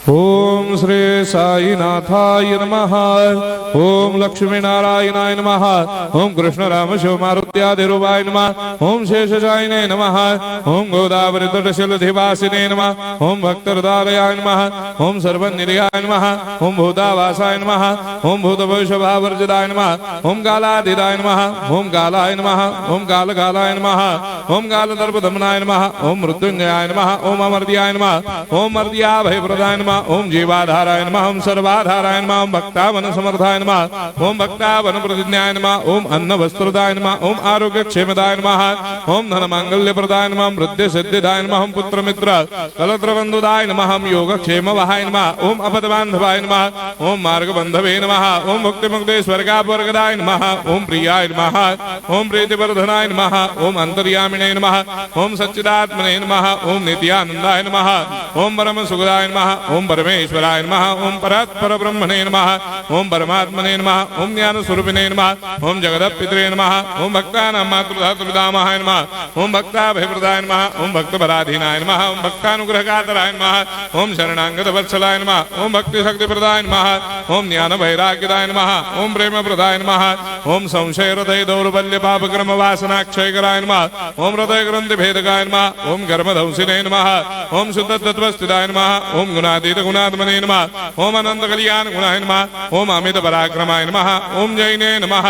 ओम श्री साईनाथाय नमः। ओम लक्ष्मी नारायणाय नमः। ओम कृष्ण राम शिव मारुत्यादिरूपाय नमः। ओम शेषशायिने नमः। ओम गोदावरी तटशिलधिवासिने नमः। ओम भक्तहृदयाय नमः। ओम सर्वनिलयाय नमः। ओम भूतावासाय नमः। ओम भूतभविष्यभावर्जिताय नमः। ओम कालातीताय नमः। ओम कालाय नमः। ओम कालकालाय नमः। ओम कालदर्पदमनाय नमः। ओम मृत्युंजयाय नमः। ओम अमर्त्याय नमः। ओम मर्त्याभयप्रदाय नमः। ओम जीवाधाराय नमः। ओम सर्वाधाराय नमः। ओम भक्तावन समर्थाय नमः। ओम भक्तावन प्रतिज्ञाय नमः। ओम अन्न वस्त्रदाय नमः। ओम आरोग्य क्षेमदाय नमः। ओम धन मांगल्य प्रदाय नमः। वृद्धि सिद्धिदाय नमः। ओम पुत्र मित्र कलत्र बंधुदाय नमः। ओम योग क्षेम वहाय नमः। ओम अपद बांधवाय नमः। ओम मार्ग बंधवे नमः। ओम मुक्ति मुक्ति स्वर्गापवर्गदाय नमः। ओम प्रियाय नमः। ओम प्रीतिवर्धनाय नमः। ओम अंतर्यामिने नमः। ओम सच्चिदात्मने नमः। ओम नित्यानंदाय नमः। ओम परम सुखदाय नमः। ओम परमेश्वराय नमः। ओम परात्पर ब्रह्मणे नमः। ओम परमात्मने नमः। ओम ज्ञान स्वरूपिणे नमः। ओम जगदपितरे नमः। ओम भक्तानां मातृधातुर्पितामहाय नमः। ओम भक्ताभयप्रदाय नमः। ओम भक्तपराधीनाय नमः। ओम भक्तानुग्रहकातराय नमः। ओम शरणागत वत्सलाय नमः। ओम भक्ति शक्तिप्रदाय नमः। ओम ज्ञान वैराग्यदाय नमः। ओम प्रेम प्रदाय नमः। ओम संशय हृदय दौर्बल्य पाप कर्म वासना क्षयकराय नमः। ओम हृदय ग्रंथि भेदकाय नमः। ओम कर्मधंसिने नमः। ओम शुद्ध तत्वस्थिताय नमः। ओम गुणातीत गुणात्मने नमः। ओम अनंत कल्याण गुणाय नमः। ओम अमित पराक्रमाय नमः। ओम जैने नमः।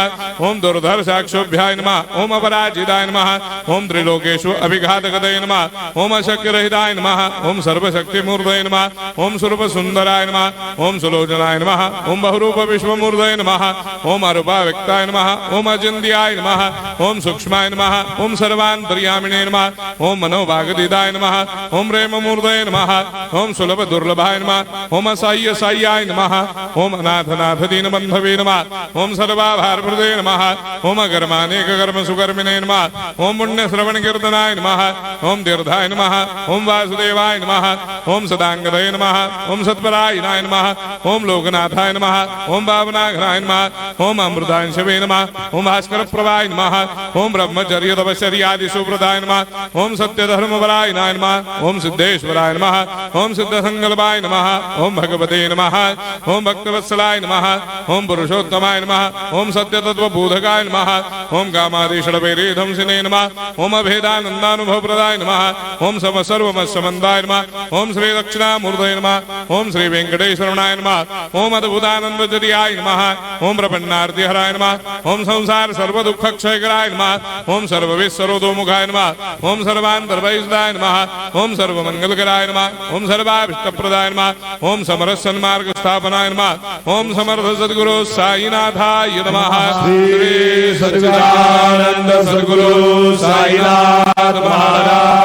ओम दुर्धर साक्षोभ्याय नमः। ओम अपराजिताय नमः। ओम त्रिलोकेषु अभिघातगतये नमः। ओम अशक्य रहिताय नमः। ओम सर्वशक्ति मूर्तये नमः। ओम स्वरूप सुंदराय नमः। ओम सुलोचनाय नमः। ओम बहुरूप विश्वमूर्तये नमः। ओम अरूपाव्यक्ताय नमः। ओम अचिन्त्याय नमः। ओम सूक्ष्माय नमः। ओम सर्वान्तर्यामिने नमः। ओम मनोभागतीताय नमः। ओम प्रेम मूर्तये नमः। ओम सुलभ दुर्लभाय नमः। ओम असाह्य साह्याय नमः। ओम अनाथनाथ दीनबन्धवे नमः। ओम सर्वाभारप्रदे नमः। ओम अकर्मानेक कर्म सुकर्मिणे नमः। ओम पुण्य श्रवण कीर्तनाय नमः। ओम तीर्थाय नमः। ओम वासुदेवाय नमः। ओम सदांगदये नमः। ओम सत्परायणाय नमः। ओम लोकनाथाय नमः। ओम पावनाघ्नाय नमः। ओम अमृतांशवे नमः। ओम भास्कर प्रभाय नमः। ओम ब्रह्मचर्य तपश्चर्यादि सुप्रदाय नमः। ओम सत्यधर्मपरायणाय नमः। ओम सिद्धेश्वराय नमः। ओम सिद्ध संकल्पाय नमः। ओम भगवते नमः। ओम भक्तवत्सलाय नमः। ओम पुरुषोत्तमाय नमः। ओम सत्य तत्वबोधकाय नमः। ओम कामादिषडवैरेधंसिने नमः। ओम अभेदानंदानुभव प्रदाय नमः। ओम सर्वमस्समन्दाय नमः। ओम श्री दक्षिणामूर्तये नमः। ओम श्री वेंकटेश्वराय नमः। ओम अद्भुतानंदजर्याय नमः। ओम प्रपन्नार्तिहराय नमः। ओम संसार सर्व दुख क्षयकराय नमः। ओम सर्वविश्वरोधोमुखाय नमः। ओम सर्वान्तर्वैसदाय नमः। ओम सर्वमंगलकराय नमः। ओम सर्वाभिष्टप्रदाय नमः। ओम समरस सन्मार्ग स्थापनाय नमः। ओम समर्थ सद्गुरु साईनाथाय नमः। श्री सच्चिदानंद सद्गुरु साईनाथ महाराज